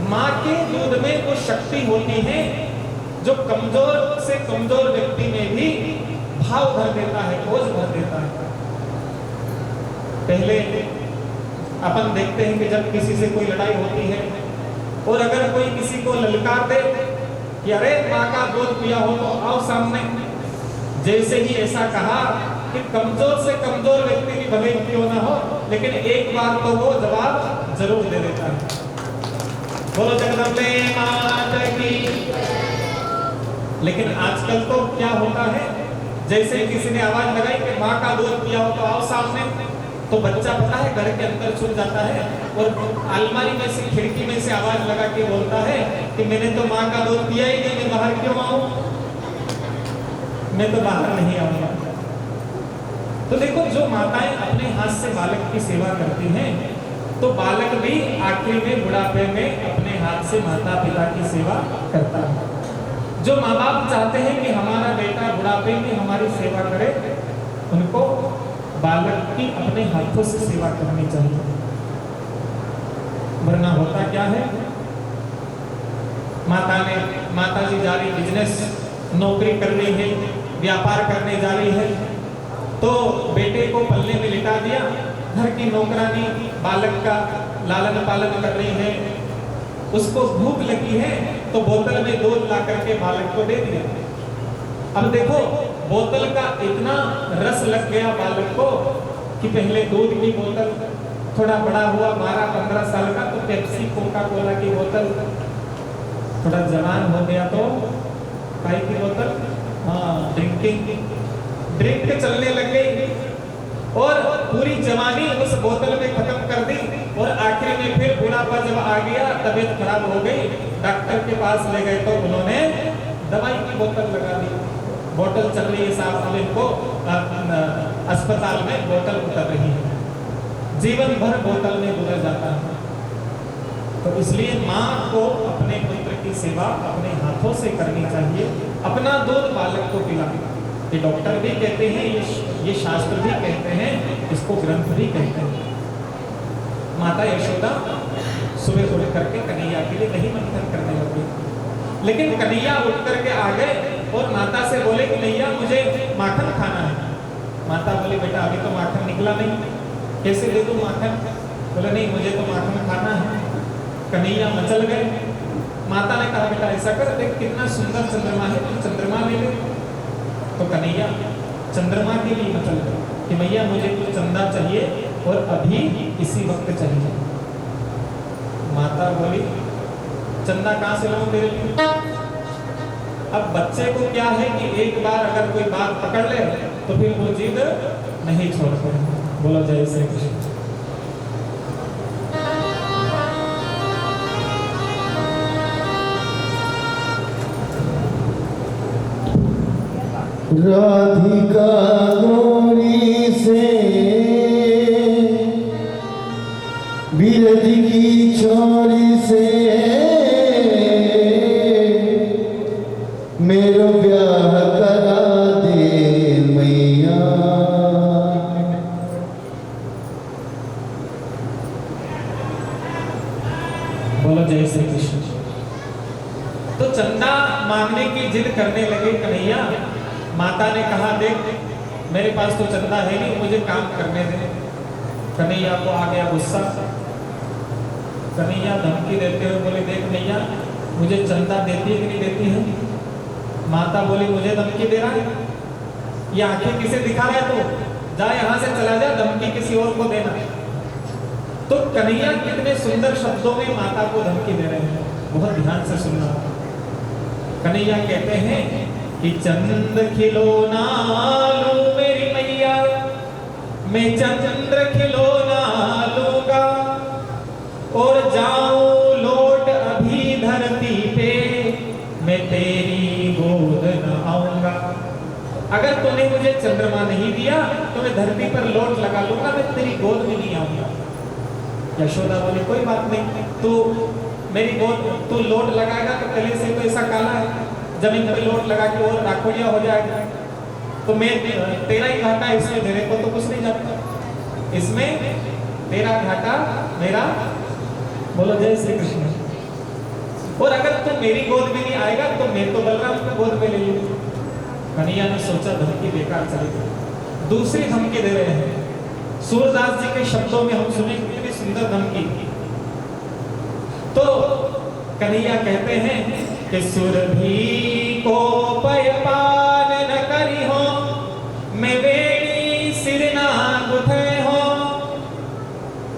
माँ के दूध में वो शक्ति होती है जो कमजोर से कमजोर व्यक्ति में भी भाव भर देता है, बोझ भर देता है। पहले अपन देखते हैं कि जब किसी से कोई लड़ाई होती है और अगर कोई किसी को ललकार दे कि अरे माँ का दूध पिया हो तो आओ सामने, जैसे ही ऐसा कहा कि कमजोर से कमजोर व्यक्ति भी भले क्यों ना हो, लेकिन एक बार तो वो जवाब जरूर दे देता है। बोलो जगदम्बे माता की। लेकिन आजकल तो क्या होता है, जैसे किसी ने आवाज लगाई कि माँ का दूध पिया हो तो आओ सामने, तो बच्चा पता है घर के अंदर छुप जाता है और अलमारी में से खिड़की में से आवाज लगा के बोलता है कि मैंने तो माँ का दूध पिया ही नहीं, मैं बाहर क्यों आऊं, मैं तो बाहर नहीं आऊंगा। तो देखो, जो माताएं अपने हाथ से बालक की सेवा करती हैं, तो बालक भी आखिरी में बुढ़ापे में अपने हाथ से माता पिता की सेवा करता है। जो माँ बाप चाहते हैं कि हमारा बेटा बुढ़ापे में हमारी सेवा करे, उनको बालक की अपने हाथों से सेवा करनी चाहिए। वरना होता क्या है, माता जी जा रही बिजनेस, नौकरी कर रही है, व्यापार करने जा रही है, तो बेटे को पल्ले में लिटा दिया, घर की नौकरानी बालक का लालन पालन कर रही है, उसको भूख लगी है तो बोतल में दूध ला करके बालक को दे दिया। अब देखो, बोतल का इतना रस लग गया बालक को कि पहले दूध की बोतल, थोड़ा बड़ा हुआ 12-15 साल का तो पेप्सी कोका कोला की बोतल, थोड़ा जवान हो गया तो चाय की बोतल, हाँ ड्रिंक चलने लग गई और पूरी जवानी उस बोतल में खत्म कर दी। और आखिर में फिर बुढ़ापा जब आ गया, तबीयत खराब हो गई, डॉक्टर के पास ले गए तो उन्होंने दवाई की बोतल लगा दी। बोतल चल रही है साहब, इनको अस्पताल में बोतल उतर रही है, जीवन भर बोतल में गुजर जाता है। तो इसलिए माँ को अपने पुत्र की सेवा अपने हाथों से करनी चाहिए, अपना दूध बालक को पिलाना। ये डॉक्टर भी कहते हैं, ये शास्त्र भी कहते हैं, इसको ग्रंथ भी कहते हैं। माता यशोदा सुबह उठ करके कन्हैया के लिए दही मंथन करने लगी, लेकिन कन्हैया उठ करके आ गए और माता से बोले कि कन्हैया मुझे माखन खाना है। माता बोली बेटा अभी तो माखन निकला नहीं, कैसे दे दूं माखन? बोले नहीं, मुझे तो माखन खाना है। कन्हैया मचल गए। माता ने कहा बेटा ऐसा कर, देख कितना सुंदर चंद्रमा है, तुम चंद्रमा ले ले। तो कन्हैया चंद्रमा के लिए मचल गए कि भैया मुझे कुछ चंदा चाहिए और अभी इसी वक्त चाहिए। माता बोली चंदा कहाँ से लाऊं तेरे लिए? अब बच्चे को क्या है कि एक बार अगर कोई बात पकड़ ले तो फिर वो जिद नहीं छोड़ते। बोलो जय श्री कृष्ण। राधिका गौरी से बिरज की छोरी से मेरो ब्याह करा दे मैया। बोलो जय श्री कृष्ण। तो चंदा मांगने की जिद करने लगे कन्हैया। माता ने कहा देख मेरे पास तो चंदा है नहीं, मुझे काम करने दे। कन्हैया को आ गया गुस्सा। कन्हैया धमकी देते हुए बोले देख कन्हैया मुझे चंदा देती है कि नहीं देती है? माता बोली मुझे धमकी दे रहा है, ये आंखें किसे दिखा रहा है? तो जा यहाँ से चला जा, धमकी किसी और को देना। तो कन्हैया कितने सुंदर शब्दों में माता को धमकी दे रहे हैं, बहुत ध्यान से सुनना। कन्हैया कहते हैं कि चंद्र खिलौना लूं मेरी मैया, मैं चंद्र खिलौना लूंगा और जाऊं लौट अभी धरती पे, मैं तेरी गोद न आऊंगा। अगर तूने मुझे चंद्रमा नहीं दिया तो मैं धरती पर लौट लगा लूंगा, मैं तेरी गोद में नहीं आऊंगा। यशोदा बोली कोई बात नहीं, तू मेरी गोद तू लौट लगाएगा तो पहले से तो ऐसा काला है, जमीन पर लोट लगा के और राखोड़िया हो जाएगा, तो मैं तेरा ही घाटा, इसमें मेरे को तो कुछ नहीं जाता, इसमें तेरा घाटा मेरा। बोलो जय श्री कृष्ण। और अगर तुम मेरी गोद में नहीं आएगा तो मैं तो बलराम को गोद में ले लूंगा। कन्हैया ने सोचा धमकी बेकार चली गई। दूसरी धमकी दे रहे हैं। सूरदास जी के शब्दों में हम सुने कितनी सुंदर धमकी। तो कन्हैया कहते हैं कि सुरभि को पयपान न करी हो, मैं वेणी सिर ना गुथे हो।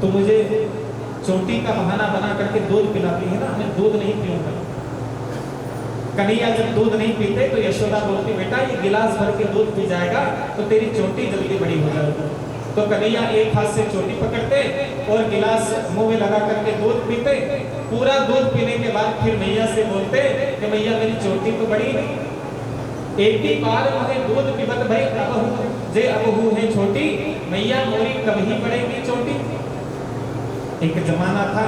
तो मुझे चोटी का बहाना बना करके दूध पिलाती है ना, मैं दूध नहीं पीऊंगा। कन्हैया जब दूध नहीं पीते तो यशोदा बोलती बेटा ये गिलास भर के दूध पी जाएगा तो तेरी चोटी जल्दी बड़ी हो जाएगी। तो कन्हैया एक हाथ से चोटी पकड़ते और गिलास मुंह में लगा करके दूध पीते। पूरा दूध पीने के बाद फिर मैया से बोलते कि मैया मेरी चोटी तो बड़ी नहीं। एक ही बार मुझे दूध पीबत भाई अब हूँ है छोटी, मैया मोरी कभी बढ़ेगी चोटी। एक जमाना था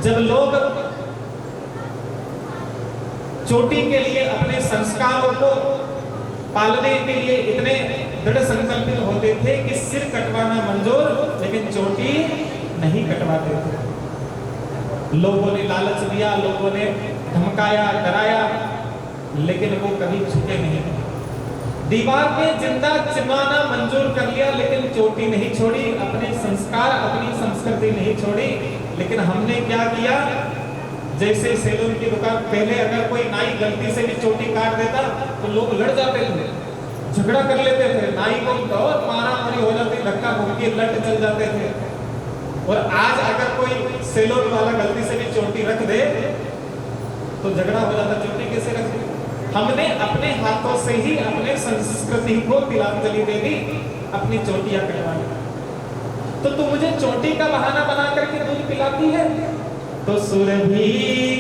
जब लोग चोटी के लिए अपने संस्कारों को पालने के लिए इतने दृढ़ संकल्पित होते थे कि सिर कटवाना मंजूर, लेकिन चोटी नहीं कटवाते थे। लोगों ने लालच दिया, लोगों ने धमकाया, डराया, लेकिन वो कभी झुके नहीं। दीवार में जिंदा चिपकाना मंजूर कर लिया, लेकिन चोटी नहीं छोड़ी, अपने संस्कार अपनी संस्कृति नहीं छोड़ी। लेकिन हमने क्या किया, जैसे सैलून की दुकान, पहले अगर कोई नाई गलती से भी चोटी काट देता तो लोग लड़ जाते थे, झगड़ा कर लेते थे, नाई को बहुत मारामारी हो जाती, धक्का मुक्की लट चल जाते थे। और आज अगर कोई सैलून वाला गलती से भी चोटी रख दे तो झगड़ा हो जाता, चोटी कैसे रख दे। हमने अपने हाथों से ही अपने संस्कृति को तिलांजलि दे दी, अपनी चोटियां कटवा ली। तो तू मुझे चोटी का बहाना बना करके दूध पिलाती है। तो सुरभि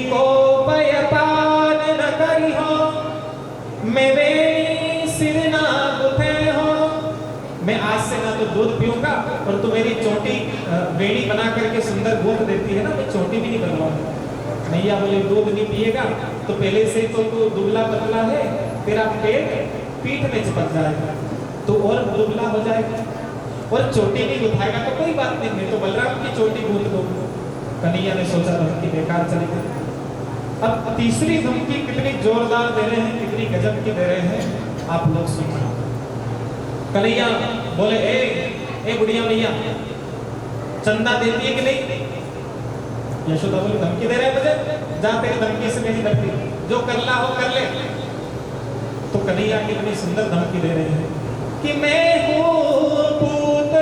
को पयपान न करी हो, मैं वेणी सिर ना गुथे हो। मैं आज से ना तो दूध पीऊंगा और तू मेरी चोटी वेणी बना करके सुंदर गोद देती है ना, मैं चोटी भी नहीं बनवाऊंगा। मैया बोले दूध नहीं पिएगा तो पहले से तो तू दुबला पतला है, तेरा पेट पीठ में चिपक जाएगा, तो और दुबला हो जाएगा। और चोटी नहीं गुथाएगा तो कोई बात नहीं, मैं तो बलराम की चोटी गूंथ दूंगा। कन्हैया ने सोचा धमकी बेकार चली गई। अब तीसरी धमकी कितनी जोरदार दे रहे हैं, कितनी गजब की दे रहे हैं, आप लोग सुनिए। कन्हैया बोले ए बुढ़िया मैया, चंदा देती है कि नहीं? यशोदा बोली धमकी दे रहे हैं मुझे, जा तेरी धमकी से नहीं डरती, जो करना हो कर ले। तो कन्हैया कितनी सुंदर धमकी दे रहे हैं कि मैं हूँ पूत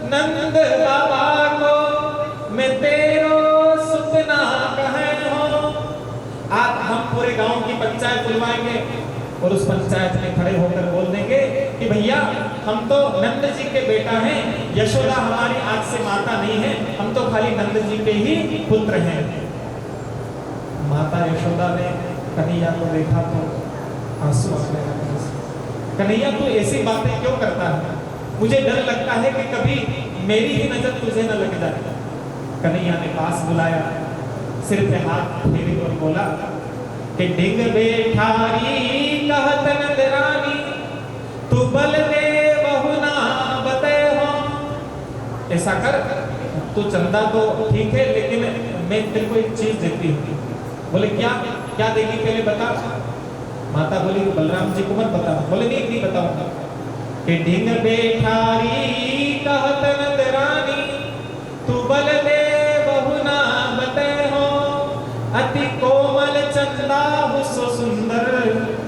नंद बाबा को, मैं तेरो सुतना कहे हो। आज हम पूरे गांव की पंचायत बुलवाएंगे और उस पंचायत में खड़े होकर बोल देंगे कि भैया हम तो नंद जी के बेटा हैं, यशोदा हमारी आज से माता नहीं है, हम तो खाली नंद जी के ही पुत्र हैं। माता यशोदा ने कन्हैया को देखा तो आंसू आने लगे। कन्हैया तू ऐसी बातें क्यों करता है, मुझे डर लगता है कि कभी मेरी ही नजर तुझे न लग जाए। कन्हैया ने पास बुलाया, सिर पे हाथ फेरे और बोला कि डिंग बेठारी कहत नंद रानी, तू बल दे बहुना बते हो। ऐसा कर, तू चंदा तो ठीक है लेकिन मैं तेरे को एक चीज देती हूँ। बोले क्या क्या देगी पहले बता। माता बोली बलराम जी को मत बता। बोले नहीं बताऊंगा। कि डिंग बेठारी कहत नंद रानी, तू बल दे बहुना बते हो। अति कोमल चंदा हुस्न सुंदर,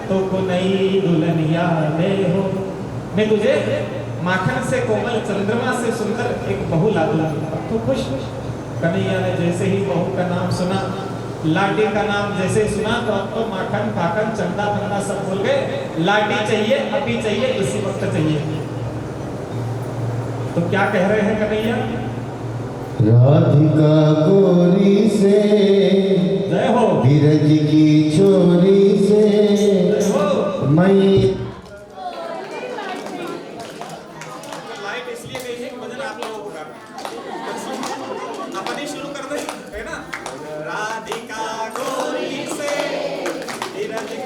तो को नई दुल्हनिया ले हो। मैं तुझे माखन से कोमल चंद्रमा से सुंदर एक बहू ला दूंगा, तो खुश। कन्हैया ने जैसे ही बहू का नाम सुना, लाडी का नाम जैसे सुना, तो अब तो माखन फाखन चंदा फंदा सब बोल गए। लाडी चाहिए, अभी चाहिए, इसी वक्त चाहिए। तो क्या कह रहे हैं कन्हैया? राधिका गोरी से जय हो, बिरज की छोरी से जय हो। मैं